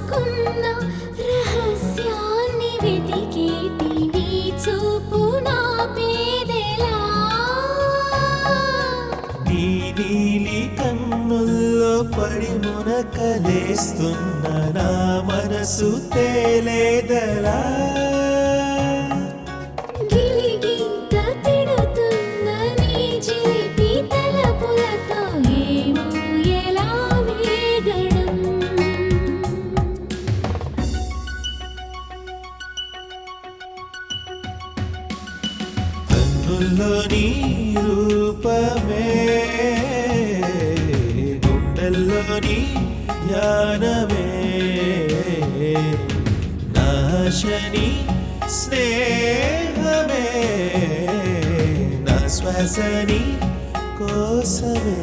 దాచుకున్న రహస్యాన్ని వెతికేటి నీ చూపు నా పేదెలా నీ నీలి కన్నుల్లో పడి మునకలేస్తున్న నా మనసు తేలేదలా గిలిగింత తిడుతున్న నీ చిలిపి తలపులతో ఏమో ఎలా వేగడం కన్నుల్లో నీ రూపమే గుండెల్లో నీ ధ్యానమే నాశని స్నేహమే నా శ్వాసని కోసమే